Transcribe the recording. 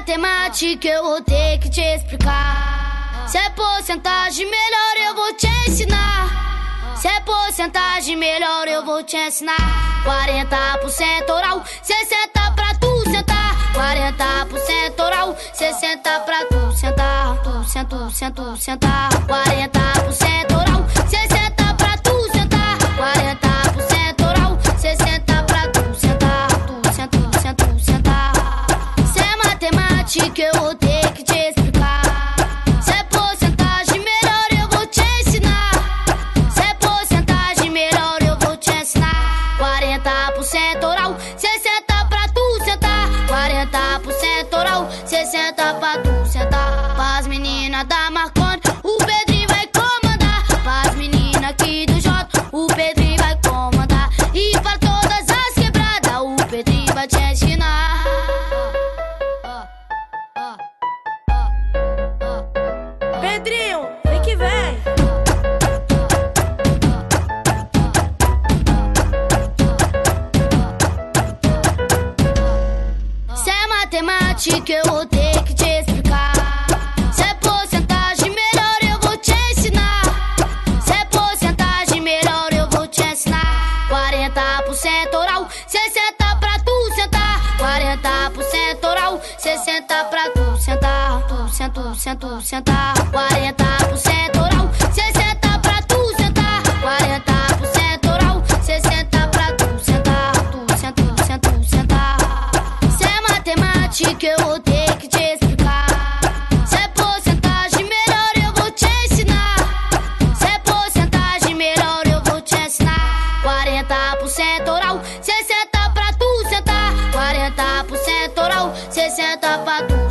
matemática eu vou ter que te explicar. Se é porcentagem melhor eu vou te ensinar. Se é porcentagem melhor eu vou te ensinar. 40% oral, 60 pra tu sentar. 40% oral, 60 pra tu sentar. Tu sentar. 40% oral, 60 pra tu sentar. 40% oral, 60 pra tu sentar. Tu sentar. Se é matemática eu vou ter que te explicar. Se é porcentagem melhor eu vou te ensinar. Se é porcentagem melhor eu vou te ensinar. 40% oral, 60 pra tu sentar. 40% oral, 60 pra tu sentar. Pras meninas da Marconi, o Pedrinho vai comandar. Pras meninas aqui do Jota, o Pedrinho vai comandar. E pra todas as quebradas, o Pedrinho vai te ensinar. Pedrinho, vem que vem. Se é matemática eu vou ter que te explicar. Se é porcentagem melhor eu vou te ensinar. Se é porcentagem melhor eu vou te ensinar. 40% oral, 60 pra tu sentar. 40% oral, 60 pra tu sentar. Tu sentar. 40% oral, 60 pra tu sentar. 40% oral, 60 pra tu sentar. Tu sentar. Se é matemática eu vou ter que te explicar. Se é porcentagem melhor eu vou te ensinar. Se é porcentagem melhor eu vou te ensinar. 40% oral, 60 pra tu sentar. 40% oral, 60 pra tu